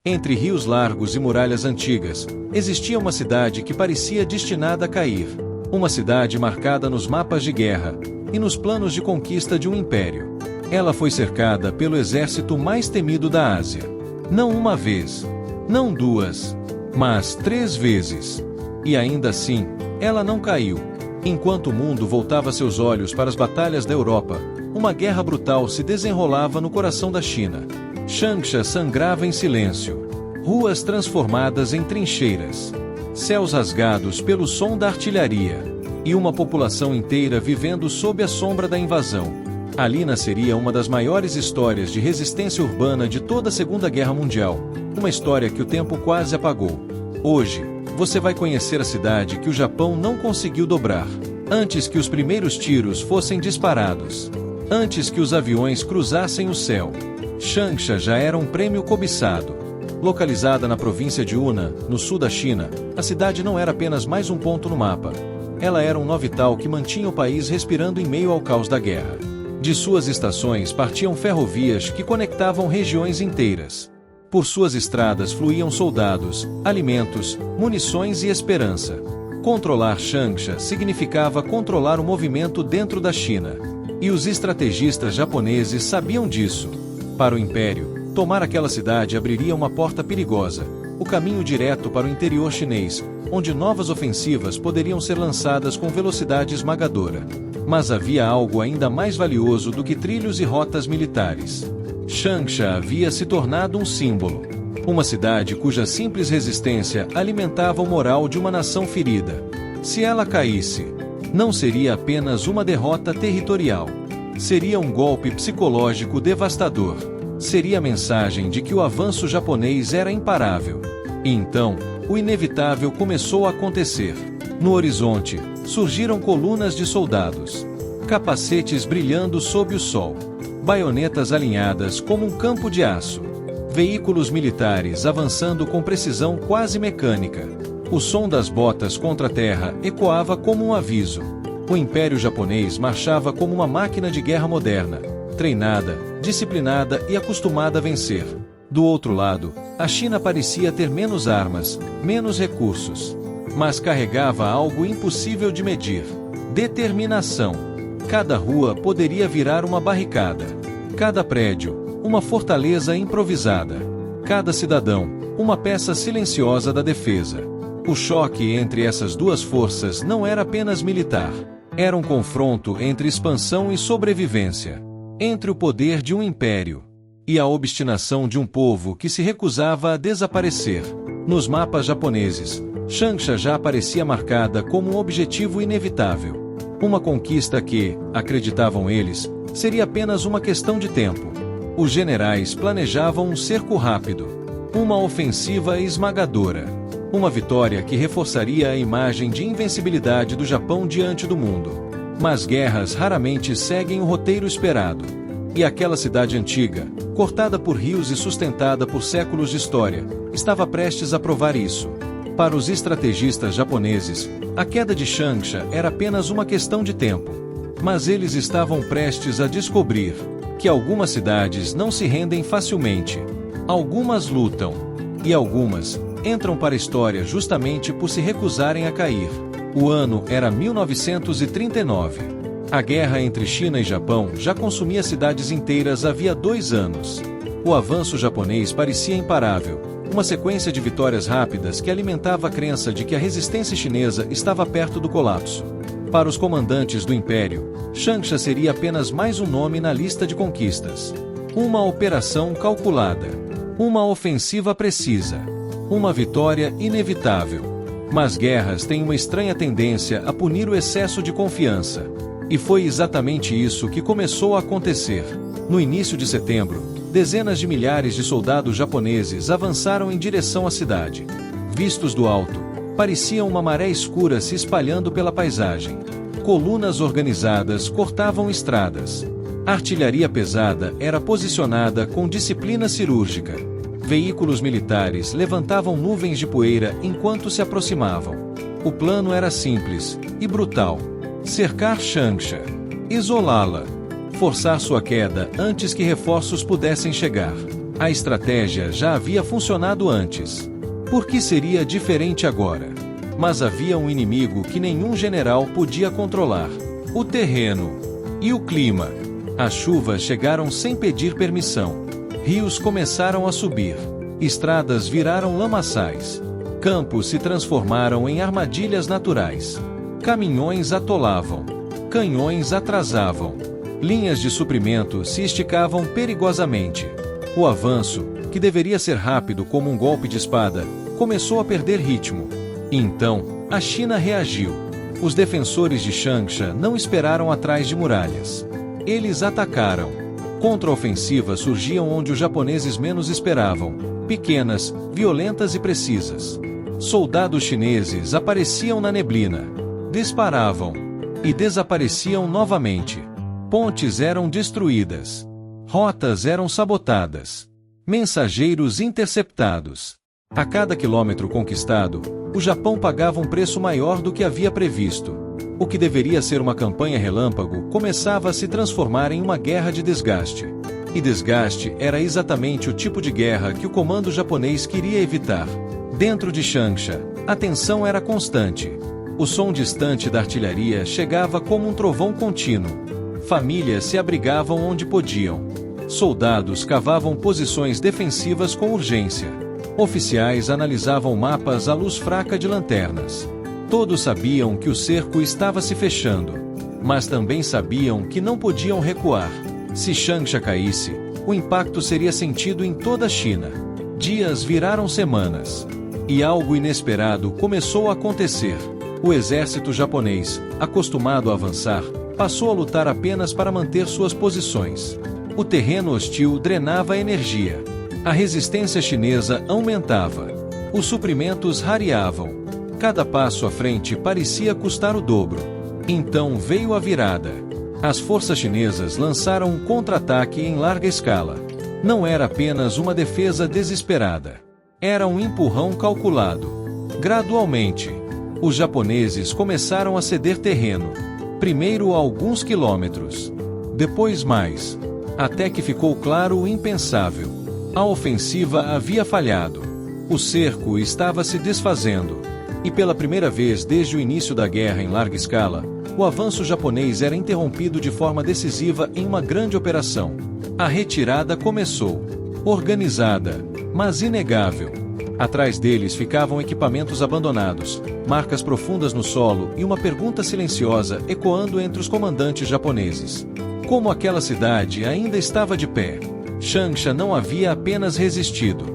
Entre rios largos e muralhas antigas, existia uma cidade que parecia destinada a cair. Uma cidade marcada nos mapas de guerra e nos planos de conquista de um império. Ela foi cercada pelo exército mais temido da Ásia. Não uma vez, não duas, mas 3 vezes. E ainda assim, ela não caiu. Enquanto o mundo voltava seus olhos para as batalhas da Europa, uma guerra brutal se desenrolava no coração da China. Changsha sangrava em silêncio. Ruas transformadas em trincheiras. Céus rasgados pelo som da artilharia. E uma população inteira vivendo sob a sombra da invasão. Ali nasceria uma das maiores histórias de resistência urbana de toda a Segunda Guerra Mundial. Uma história que o tempo quase apagou. Hoje, você vai conhecer a cidade que o Japão não conseguiu dobrar. Antes que os primeiros tiros fossem disparados. Antes que os aviões cruzassem o céu. Changsha já era um prêmio cobiçado. Localizada na província de Yunnan, no sul da China, a cidade não era apenas mais um ponto no mapa. Ela era um nó vital que mantinha o país respirando em meio ao caos da guerra. De suas estações partiam ferrovias que conectavam regiões inteiras. Por suas estradas fluíam soldados, alimentos, munições e esperança. Controlar Changsha significava controlar o movimento dentro da China. E os estrategistas japoneses sabiam disso. Para o Império, tomar aquela cidade abriria uma porta perigosa, o caminho direto para o interior chinês, onde novas ofensivas poderiam ser lançadas com velocidade esmagadora. Mas havia algo ainda mais valioso do que trilhos e rotas militares. Changsha havia se tornado um símbolo. Uma cidade cuja simples resistência alimentava o moral de uma nação ferida. Se ela caísse, não seria apenas uma derrota territorial. Seria um golpe psicológico devastador. Seria a mensagem de que o avanço japonês era imparável. E então, o inevitável começou a acontecer. No horizonte, surgiram colunas de soldados. Capacetes brilhando sob o sol. Baionetas alinhadas como um campo de aço. Veículos militares avançando com precisão quase mecânica. O som das botas contra a terra ecoava como um aviso. O Império Japonês marchava como uma máquina de guerra moderna, treinada, disciplinada e acostumada a vencer. Do outro lado, a China parecia ter menos armas, menos recursos. Mas carregava algo impossível de medir: determinação. Cada rua poderia virar uma barricada. Cada prédio, uma fortaleza improvisada. Cada cidadão, uma peça silenciosa da defesa. O choque entre essas duas forças não era apenas militar. Era um confronto entre expansão e sobrevivência. Entre o poder de um império e a obstinação de um povo que se recusava a desaparecer. Nos mapas japoneses, Changsha já aparecia marcada como um objetivo inevitável. Uma conquista que, acreditavam eles, seria apenas uma questão de tempo. Os generais planejavam um cerco rápido, uma ofensiva esmagadora. Uma vitória que reforçaria a imagem de invencibilidade do Japão diante do mundo. Mas guerras raramente seguem o roteiro esperado. E aquela cidade antiga, cortada por rios e sustentada por séculos de história, estava prestes a provar isso. Para os estrategistas japoneses, a queda de Changsha era apenas uma questão de tempo. Mas eles estavam prestes a descobrir que algumas cidades não se rendem facilmente. Algumas lutam. E algumas entram para a história justamente por se recusarem a cair. O ano era 1939. A guerra entre China e Japão já consumia cidades inteiras havia 2 anos. O avanço japonês parecia imparável, uma sequência de vitórias rápidas que alimentava a crença de que a resistência chinesa estava perto do colapso. Para os comandantes do Império, Changsha seria apenas mais um nome na lista de conquistas. Uma operação calculada. Uma ofensiva precisa. Uma vitória inevitável. Mas guerras têm uma estranha tendência a punir o excesso de confiança. E foi exatamente isso que começou a acontecer. No início de setembro, dezenas de milhares de soldados japoneses avançaram em direção à cidade. Vistos do alto, parecia uma maré escura se espalhando pela paisagem. Colunas organizadas cortavam estradas. Artilharia pesada era posicionada com disciplina cirúrgica. Veículos militares levantavam nuvens de poeira enquanto se aproximavam. O plano era simples e brutal. Cercar Changsha. Isolá-la. Forçar sua queda antes que reforços pudessem chegar. A estratégia já havia funcionado antes. Por que seria diferente agora? Mas havia um inimigo que nenhum general podia controlar: o terreno e o clima. As chuvas chegaram sem pedir permissão. Rios começaram a subir. Estradas viraram lamaçais. Campos se transformaram em armadilhas naturais. Caminhões atolavam. Canhões atrasavam. Linhas de suprimento se esticavam perigosamente. O avanço, que deveria ser rápido como um golpe de espada, começou a perder ritmo. E então, a China reagiu. Os defensores de Changsha não esperaram atrás de muralhas. Eles atacaram. Contra-ofensivas surgiam onde os japoneses menos esperavam, pequenas, violentas e precisas. Soldados chineses apareciam na neblina, disparavam e desapareciam novamente. Pontes eram destruídas. Rotas eram sabotadas. Mensageiros interceptados. A cada quilômetro conquistado, o Japão pagava um preço maior do que havia previsto. O que deveria ser uma campanha relâmpago começava a se transformar em uma guerra de desgaste. E desgaste era exatamente o tipo de guerra que o comando japonês queria evitar. Dentro de Changsha, a tensão era constante. O som distante da artilharia chegava como um trovão contínuo. Famílias se abrigavam onde podiam. Soldados cavavam posições defensivas com urgência. Oficiais analisavam mapas à luz fraca de lanternas. Todos sabiam que o cerco estava se fechando, mas também sabiam que não podiam recuar. Se Changsha caísse, o impacto seria sentido em toda a China. Dias viraram semanas. E algo inesperado começou a acontecer. O exército japonês, acostumado a avançar, passou a lutar apenas para manter suas posições. O terreno hostil drenava a energia. A resistência chinesa aumentava. Os suprimentos rareavam. Cada passo à frente parecia custar o dobro. Então veio a virada. As forças chinesas lançaram um contra-ataque em larga escala. Não era apenas uma defesa desesperada. Era um empurrão calculado. Gradualmente, os japoneses começaram a ceder terreno. Primeiro a alguns quilômetros. Depois mais. Até que ficou claro o impensável. A ofensiva havia falhado. O cerco estava se desfazendo. E pela primeira vez desde o início da guerra em larga escala, o avanço japonês era interrompido de forma decisiva em uma grande operação. A retirada começou. Organizada, mas inegável. Atrás deles ficavam equipamentos abandonados, marcas profundas no solo e uma pergunta silenciosa ecoando entre os comandantes japoneses. Como aquela cidade ainda estava de pé? Changsha não havia apenas resistido.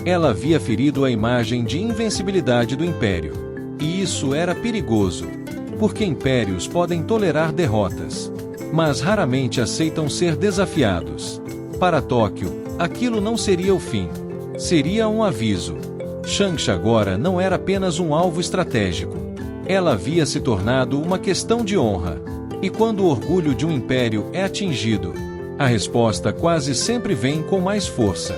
Ela havia ferido a imagem de invencibilidade do Império. E isso era perigoso. Porque impérios podem tolerar derrotas, mas raramente aceitam ser desafiados. Para Tóquio, aquilo não seria o fim. Seria um aviso. Changsha agora não era apenas um alvo estratégico. Ela havia se tornado uma questão de honra. E quando o orgulho de um império é atingido, a resposta quase sempre vem com mais força.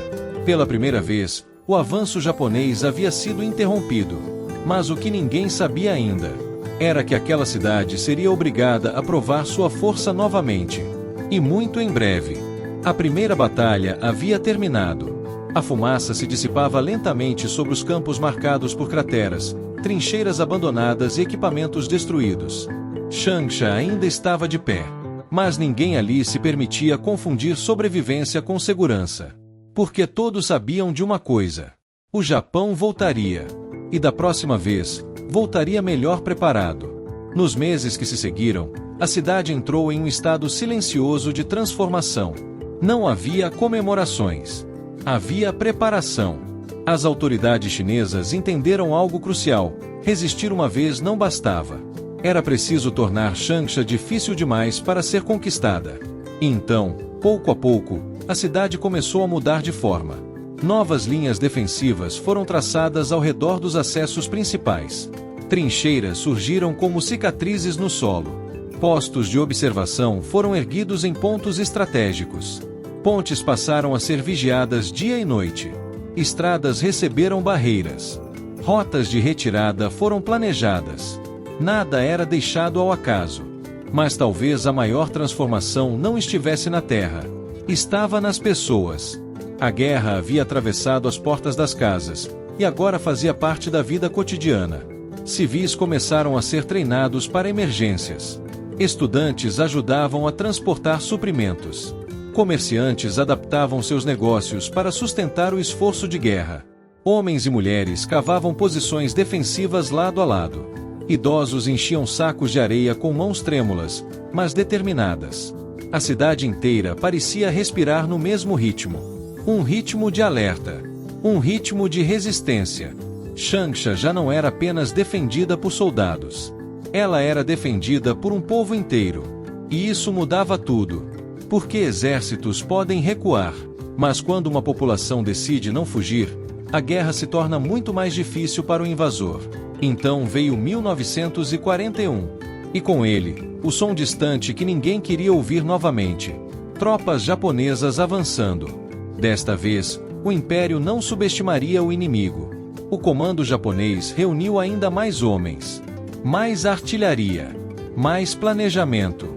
Pela primeira vez, o avanço japonês havia sido interrompido. Mas o que ninguém sabia ainda era que aquela cidade seria obrigada a provar sua força novamente. E muito em breve. A primeira batalha havia terminado. A fumaça se dissipava lentamente sobre os campos marcados por crateras, trincheiras abandonadas e equipamentos destruídos. Changsha ainda estava de pé. Mas ninguém ali se permitia confundir sobrevivência com segurança. Porque todos sabiam de uma coisa: o Japão voltaria. E da próxima vez, voltaria melhor preparado. Nos meses que se seguiram, a cidade entrou em um estado silencioso de transformação. Não havia comemorações. Havia preparação. As autoridades chinesas entenderam algo crucial: resistir uma vez não bastava. Era preciso tornar Changsha difícil demais para ser conquistada. E então, pouco a pouco, a cidade começou a mudar de forma. Novas linhas defensivas foram traçadas ao redor dos acessos principais. Trincheiras surgiram como cicatrizes no solo. Postos de observação foram erguidos em pontos estratégicos. Pontes passaram a ser vigiadas dia e noite. Estradas receberam barreiras. Rotas de retirada foram planejadas. Nada era deixado ao acaso. Mas talvez a maior transformação não estivesse na terra. Estava nas pessoas. A guerra havia atravessado as portas das casas, e agora fazia parte da vida cotidiana. Civis começaram a ser treinados para emergências. Estudantes ajudavam a transportar suprimentos. Comerciantes adaptavam seus negócios para sustentar o esforço de guerra. Homens e mulheres cavavam posições defensivas lado a lado. Idosos enchiam sacos de areia com mãos trêmulas, mas determinadas. A cidade inteira parecia respirar no mesmo ritmo. Um ritmo de alerta. Um ritmo de resistência. Changsha já não era apenas defendida por soldados. Ela era defendida por um povo inteiro. E isso mudava tudo. Porque exércitos podem recuar, mas quando uma população decide não fugir, a guerra se torna muito mais difícil para o invasor. Então veio 1941. E com ele, o som distante que ninguém queria ouvir novamente. Tropas japonesas avançando. Desta vez, o Império não subestimaria o inimigo. O comando japonês reuniu ainda mais homens. Mais artilharia. Mais planejamento.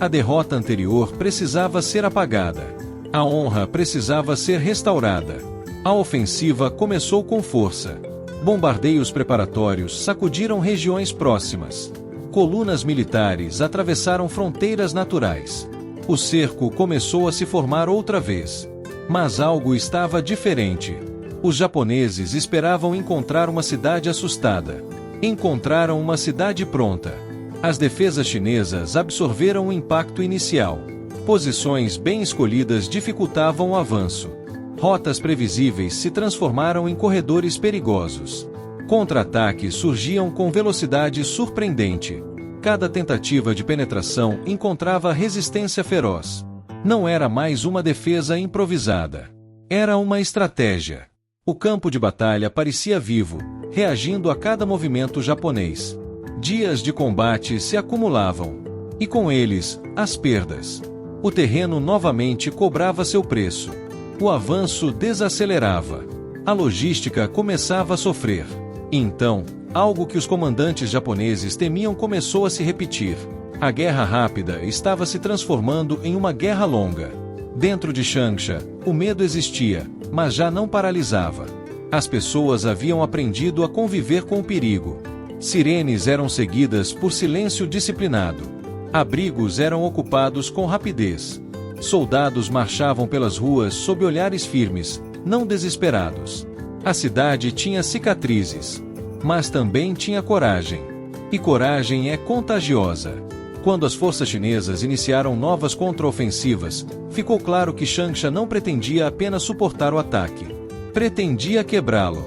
A derrota anterior precisava ser apagada. A honra precisava ser restaurada. A ofensiva começou com força. Bombardeios preparatórios sacudiram regiões próximas. Colunas militares atravessaram fronteiras naturais. O cerco começou a se formar outra vez. Mas algo estava diferente. Os japoneses esperavam encontrar uma cidade assustada. Encontraram uma cidade pronta. As defesas chinesas absorveram o impacto inicial. Posições bem escolhidas dificultavam o avanço. Rotas previsíveis se transformaram em corredores perigosos. Contra-ataques surgiam com velocidade surpreendente. Cada tentativa de penetração encontrava resistência feroz. Não era mais uma defesa improvisada. Era uma estratégia. O campo de batalha parecia vivo, reagindo a cada movimento japonês. Dias de combate se acumulavam. E com eles, as perdas. O terreno novamente cobrava seu preço. O avanço desacelerava. A logística começava a sofrer. E então, algo que os comandantes japoneses temiam começou a se repetir. A guerra rápida estava se transformando em uma guerra longa. Dentro de Changsha, o medo existia, mas já não paralisava. As pessoas haviam aprendido a conviver com o perigo. Sirenes eram seguidas por silêncio disciplinado. Abrigos eram ocupados com rapidez. Soldados marchavam pelas ruas sob olhares firmes, não desesperados. A cidade tinha cicatrizes, mas também tinha coragem. E coragem é contagiosa. Quando as forças chinesas iniciaram novas contraofensivas, ficou claro que Changsha não pretendia apenas suportar o ataque. Pretendia quebrá-lo.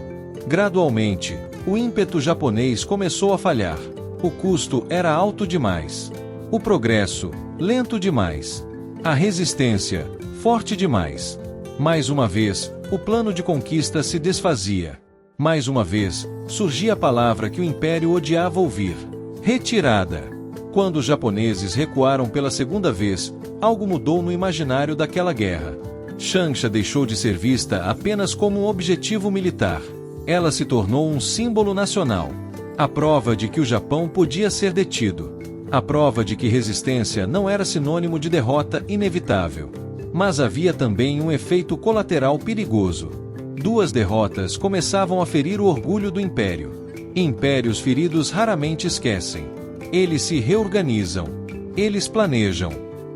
Gradualmente, o ímpeto japonês começou a falhar. O custo era alto demais. O progresso, lento demais. A resistência, forte demais. Mais uma vez, o plano de conquista se desfazia. Mais uma vez, surgia a palavra que o Império odiava ouvir: retirada. Quando os japoneses recuaram pela segunda vez, algo mudou no imaginário daquela guerra. Changsha deixou de ser vista apenas como um objetivo militar. Ela se tornou um símbolo nacional. A prova de que o Japão podia ser detido. A prova de que resistência não era sinônimo de derrota inevitável. Mas havia também um efeito colateral perigoso. Duas derrotas começavam a ferir o orgulho do Império. Impérios feridos raramente esquecem. Eles se reorganizam. Eles planejam.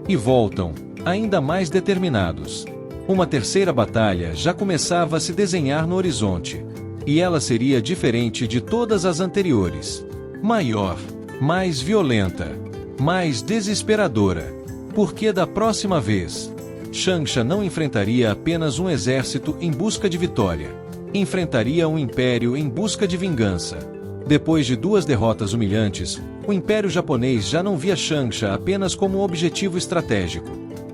E voltam, ainda mais determinados. Uma terceira batalha já começava a se desenhar no horizonte. E ela seria diferente de todas as anteriores. Maior, mais violenta, mais desesperadora. Porque da próxima vez, Changsha não enfrentaria apenas um exército em busca de vitória. Enfrentaria um império em busca de vingança. Depois de duas derrotas humilhantes, o Império Japonês já não via Changsha apenas como um objetivo estratégico.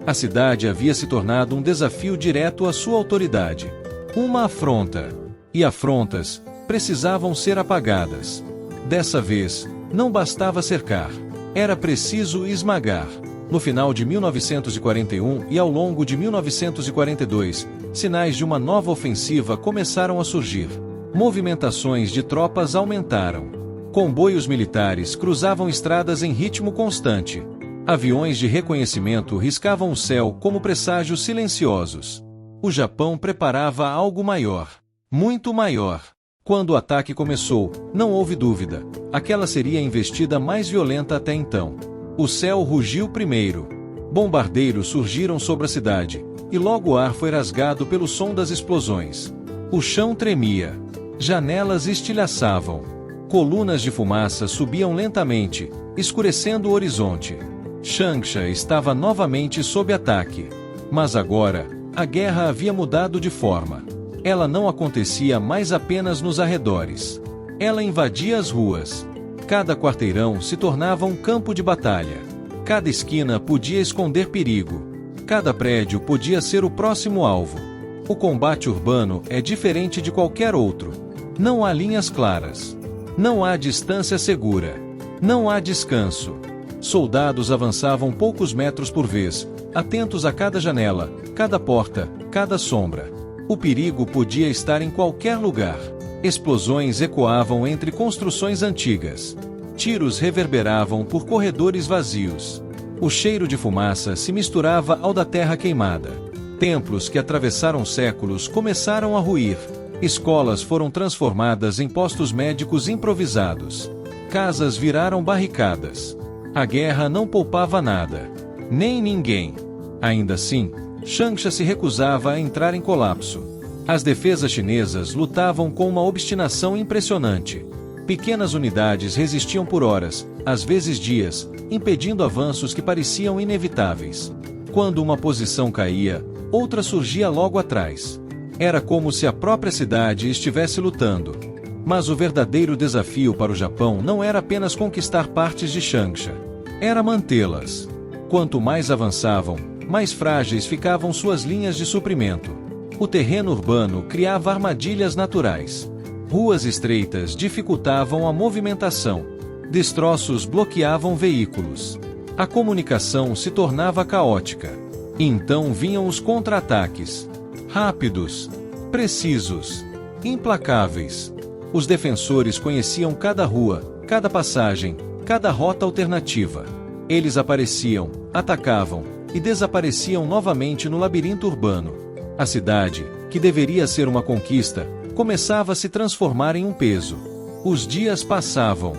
A cidade havia se tornado um desafio direto à sua autoridade. Uma afronta. E afrontas precisavam ser apagadas. Dessa vez, não bastava cercar. Era preciso esmagar. No final de 1941 e ao longo de 1942, sinais de uma nova ofensiva começaram a surgir. Movimentações de tropas aumentaram. Comboios militares cruzavam estradas em ritmo constante. Aviões de reconhecimento riscavam o céu como presságios silenciosos. O Japão preparava algo maior. Muito maior. Quando o ataque começou, não houve dúvida. Aquela seria a investida mais violenta até então. O céu rugiu primeiro. Bombardeiros surgiram sobre a cidade, e logo o ar foi rasgado pelo som das explosões. O chão tremia. Janelas estilhaçavam. Colunas de fumaça subiam lentamente, escurecendo o horizonte. Changsha estava novamente sob ataque. Mas agora, a guerra havia mudado de forma. Ela não acontecia mais apenas nos arredores. Ela invadia as ruas. Cada quarteirão se tornava um campo de batalha. Cada esquina podia esconder perigo. Cada prédio podia ser o próximo alvo. O combate urbano é diferente de qualquer outro. Não há linhas claras. Não há distância segura. Não há descanso. Soldados avançavam poucos metros por vez, atentos a cada janela, cada porta, cada sombra. O perigo podia estar em qualquer lugar. Explosões ecoavam entre construções antigas. Tiros reverberavam por corredores vazios. O cheiro de fumaça se misturava ao da terra queimada. Templos que atravessaram séculos começaram a ruir. Escolas foram transformadas em postos médicos improvisados. Casas viraram barricadas. A guerra não poupava nada. Nem ninguém. Ainda assim, Changsha se recusava a entrar em colapso. As defesas chinesas lutavam com uma obstinação impressionante. Pequenas unidades resistiam por horas, às vezes dias, impedindo avanços que pareciam inevitáveis. Quando uma posição caía, outra surgia logo atrás. Era como se a própria cidade estivesse lutando. Mas o verdadeiro desafio para o Japão não era apenas conquistar partes de Changsha. Era mantê-las. Quanto mais avançavam, mais frágeis ficavam suas linhas de suprimento. O terreno urbano criava armadilhas naturais. Ruas estreitas dificultavam a movimentação. Destroços bloqueavam veículos. A comunicação se tornava caótica. E então vinham os contra-ataques. Rápidos, precisos, implacáveis. Os defensores conheciam cada rua, cada passagem, cada rota alternativa. Eles apareciam, atacavam e desapareciam novamente no labirinto urbano. A cidade, que deveria ser uma conquista, começava a se transformar em um peso. Os dias passavam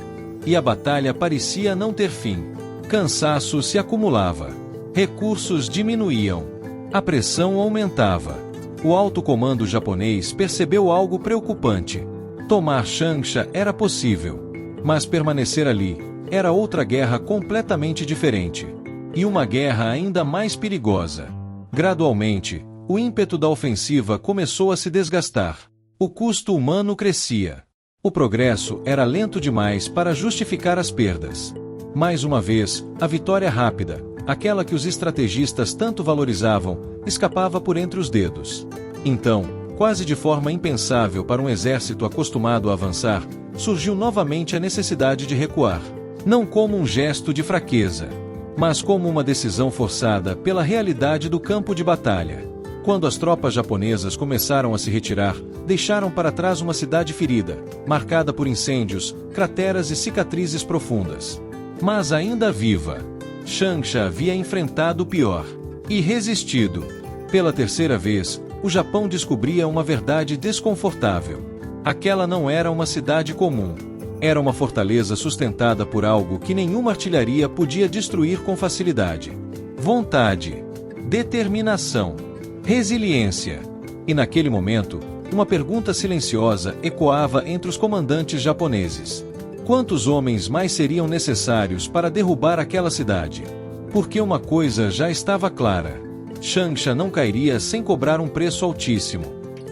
e a batalha parecia não ter fim. Cansaço se acumulava. Recursos diminuíam. A pressão aumentava. O alto comando japonês percebeu algo preocupante. Tomar Changsha era possível, mas permanecer ali era outra guerra completamente diferente. E uma guerra ainda mais perigosa. Gradualmente, o ímpeto da ofensiva começou a se desgastar. O custo humano crescia. O progresso era lento demais para justificar as perdas. Mais uma vez, a vitória rápida, aquela que os estrategistas tanto valorizavam, escapava por entre os dedos. Então, quase de forma impensável para um exército acostumado a avançar, surgiu novamente a necessidade de recuar. Não como um gesto de fraqueza, mas como uma decisão forçada pela realidade do campo de batalha. Quando as tropas japonesas começaram a se retirar, deixaram para trás uma cidade ferida, marcada por incêndios, crateras e cicatrizes profundas. Mas ainda viva, Changsha havia enfrentado o pior e resistido. Pela terceira vez, o Japão descobria uma verdade desconfortável. Aquela não era uma cidade comum. Era uma fortaleza sustentada por algo que nenhuma artilharia podia destruir com facilidade. Vontade, determinação, resiliência. E naquele momento, uma pergunta silenciosa ecoava entre os comandantes japoneses. Quantos homens mais seriam necessários para derrubar aquela cidade? Porque uma coisa já estava clara. Changsha não cairia sem cobrar um preço altíssimo.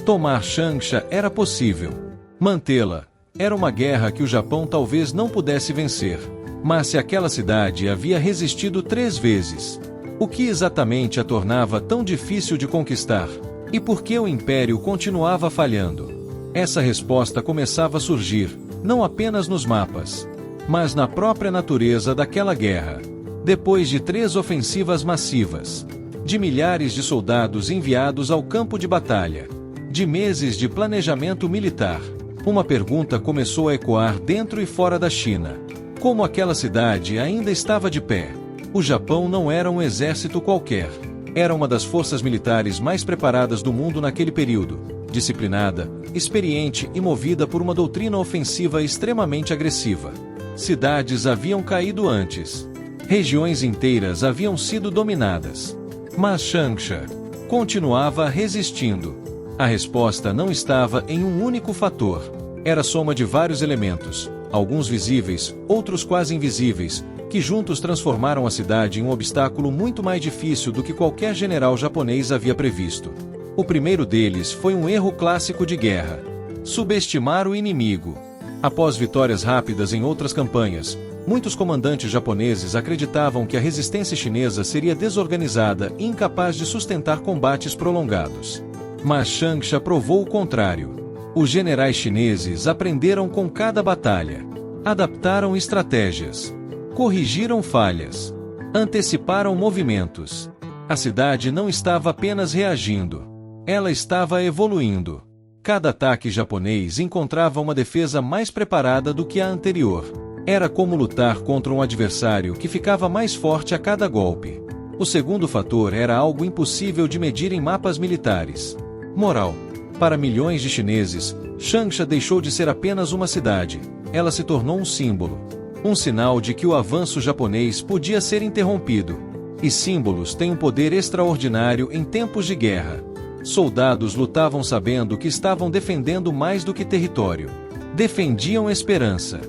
Tomar Changsha era possível. Mantê-la era uma guerra que o Japão talvez não pudesse vencer. Mas se aquela cidade havia resistido 3 vezes, o que exatamente a tornava tão difícil de conquistar? E por que o Império continuava falhando? Essa resposta começava a surgir, não apenas nos mapas, mas na própria natureza daquela guerra. Depois de 3 ofensivas massivas, de milhares de soldados enviados ao campo de batalha, de meses de planejamento militar, uma pergunta começou a ecoar dentro e fora da China. Como aquela cidade ainda estava de pé? O Japão não era um exército qualquer. Era uma das forças militares mais preparadas do mundo naquele período, disciplinada, experiente e movida por uma doutrina ofensiva extremamente agressiva. Cidades haviam caído antes. Regiões inteiras haviam sido dominadas. Mas Changsha continuava resistindo. A resposta não estava em um único fator. Era a soma de vários elementos, alguns visíveis, outros quase invisíveis, que juntos transformaram a cidade em um obstáculo muito mais difícil do que qualquer general japonês havia previsto. O primeiro deles foi um erro clássico de guerra: subestimar o inimigo. Após vitórias rápidas em outras campanhas, muitos comandantes japoneses acreditavam que a resistência chinesa seria desorganizada e incapaz de sustentar combates prolongados. Mas Changsha provou o contrário. Os generais chineses aprenderam com cada batalha, adaptaram estratégias, corrigiram falhas, anteciparam movimentos. A cidade não estava apenas reagindo, ela estava evoluindo. Cada ataque japonês encontrava uma defesa mais preparada do que a anterior. Era como lutar contra um adversário que ficava mais forte a cada golpe. O segundo fator era algo impossível de medir em mapas militares: moral. Para milhões de chineses, Changsha deixou de ser apenas uma cidade. Ela se tornou um símbolo. Um sinal de que o avanço japonês podia ser interrompido. E símbolos têm um poder extraordinário em tempos de guerra. Soldados lutavam sabendo que estavam defendendo mais do que território. Defendiam esperança.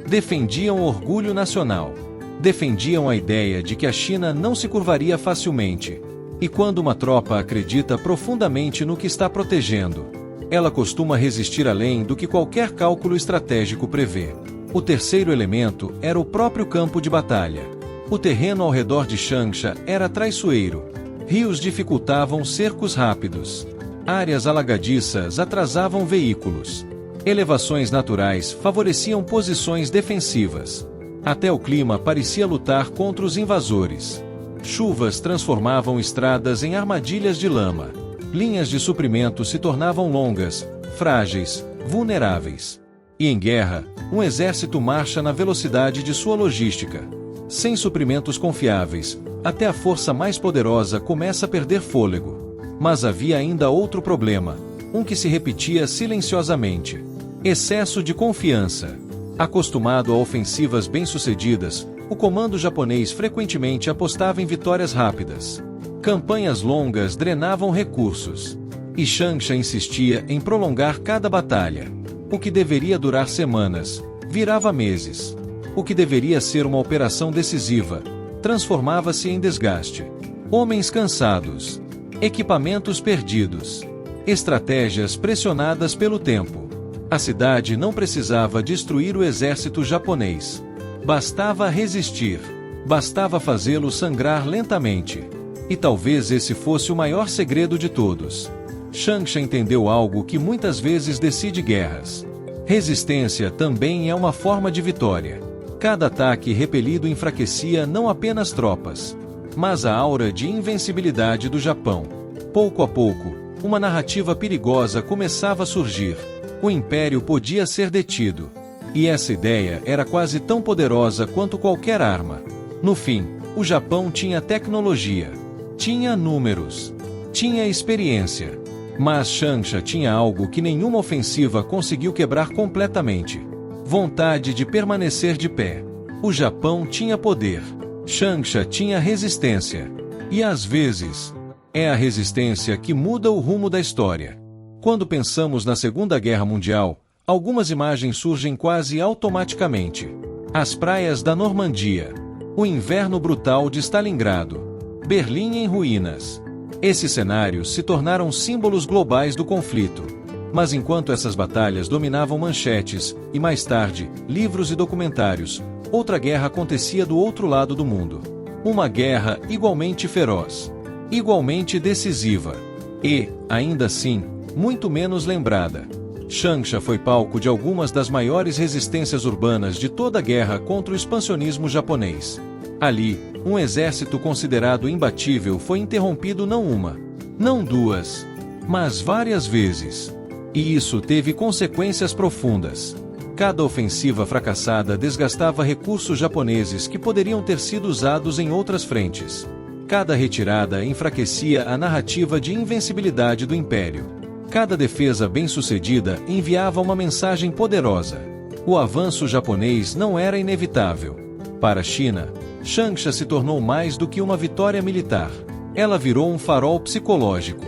Defendiam orgulho nacional. Defendiam a ideia de que a China não se curvaria facilmente. E quando uma tropa acredita profundamente no que está protegendo, ela costuma resistir além do que qualquer cálculo estratégico prevê. O terceiro elemento era o próprio campo de batalha. O terreno ao redor de Changsha era traiçoeiro. Rios dificultavam cercos rápidos. Áreas alagadiças atrasavam veículos. Elevações naturais favoreciam posições defensivas. Até o clima parecia lutar contra os invasores. Chuvas transformavam estradas em armadilhas de lama. Linhas de suprimento se tornavam longas, frágeis, vulneráveis. E em guerra, um exército marcha na velocidade de sua logística. Sem suprimentos confiáveis, até a força mais poderosa começa a perder fôlego. Mas havia ainda outro problema, um que se repetia silenciosamente: excesso de confiança. Acostumado a ofensivas bem-sucedidas, o comando japonês frequentemente apostava em vitórias rápidas. Campanhas longas drenavam recursos. E Changsha insistia em prolongar cada batalha. O que deveria durar semanas, virava meses. O que deveria ser uma operação decisiva, transformava-se em desgaste. Homens cansados. Equipamentos perdidos. Estratégias pressionadas pelo tempo. A cidade não precisava destruir o exército japonês. Bastava resistir. Bastava fazê-lo sangrar lentamente. E talvez esse fosse o maior segredo de todos. Changsha entendeu algo que muitas vezes decide guerras. Resistência também é uma forma de vitória. Cada ataque repelido enfraquecia não apenas tropas, mas a aura de invencibilidade do Japão. Pouco a pouco, uma narrativa perigosa começava a surgir. O império podia ser detido. E essa ideia era quase tão poderosa quanto qualquer arma. No fim, o Japão tinha tecnologia, tinha números, tinha experiência. Mas Changsha tinha algo que nenhuma ofensiva conseguiu quebrar completamente: vontade de permanecer de pé. O Japão tinha poder. Changsha tinha resistência. E às vezes, é a resistência que muda o rumo da história. Quando pensamos na Segunda Guerra Mundial, algumas imagens surgem quase automaticamente. As praias da Normandia. O inverno brutal de Stalingrado. Berlim em ruínas. Esses cenários se tornaram símbolos globais do conflito. Mas enquanto essas batalhas dominavam manchetes, e mais tarde, livros e documentários, outra guerra acontecia do outro lado do mundo. Uma guerra igualmente feroz, igualmente decisiva, e, ainda assim, muito menos lembrada. Changsha foi palco de algumas das maiores resistências urbanas de toda a guerra contra o expansionismo japonês. Ali, um exército considerado imbatível foi interrompido não uma, não duas, mas várias vezes. E isso teve consequências profundas. Cada ofensiva fracassada desgastava recursos japoneses que poderiam ter sido usados em outras frentes. Cada retirada enfraquecia a narrativa de invencibilidade do Império. Cada defesa bem-sucedida enviava uma mensagem poderosa. O avanço japonês não era inevitável. Para a China, Changsha se tornou mais do que uma vitória militar. Ela virou um farol psicológico.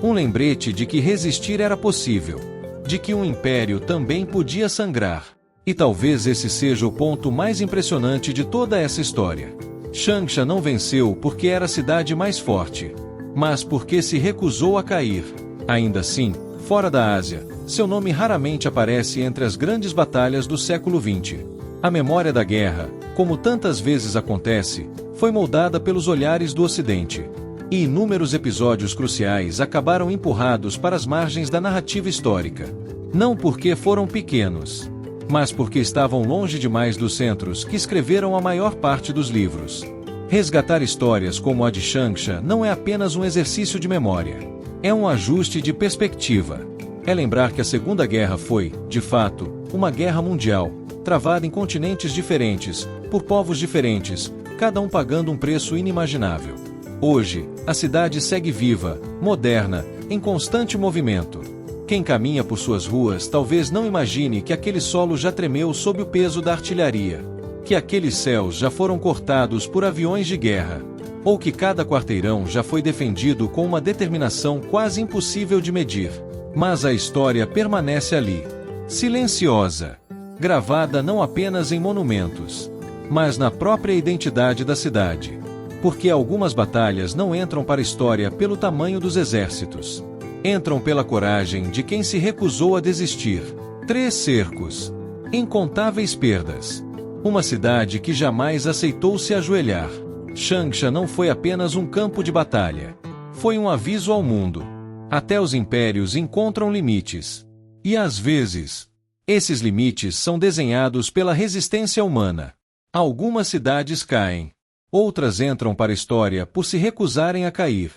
Um lembrete de que resistir era possível. De que um império também podia sangrar. E talvez esse seja o ponto mais impressionante de toda essa história. Changsha não venceu porque era a cidade mais forte, mas porque se recusou a cair. Ainda assim, fora da Ásia, seu nome raramente aparece entre as grandes batalhas do século XX. A memória da guerra, como tantas vezes acontece, foi moldada pelos olhares do Ocidente. E inúmeros episódios cruciais acabaram empurrados para as margens da narrativa histórica. Não porque foram pequenos, mas porque estavam longe demais dos centros que escreveram a maior parte dos livros. Resgatar histórias como a de Changsha não é apenas um exercício de memória. É um ajuste de perspectiva. É lembrar que a Segunda Guerra foi, de fato, uma guerra mundial, travada em continentes diferentes, por povos diferentes, cada um pagando um preço inimaginável. Hoje, a cidade segue viva, moderna, em constante movimento. Quem caminha por suas ruas talvez não imagine que aquele solo já tremeu sob o peso da artilharia, que aqueles céus já foram cortados por aviões de guerra, ou que cada quarteirão já foi defendido com uma determinação quase impossível de medir. Mas a história permanece ali, silenciosa, gravada não apenas em monumentos, mas na própria identidade da cidade. Porque algumas batalhas não entram para a história pelo tamanho dos exércitos. Entram pela coragem de quem se recusou a desistir. 3 cercos. Incontáveis perdas. Uma cidade que jamais aceitou se ajoelhar. Changsha não foi apenas um campo de batalha. Foi um aviso ao mundo. Até os impérios encontram limites. E às vezes, esses limites são desenhados pela resistência humana. Algumas cidades caem. Outras entram para a história por se recusarem a cair.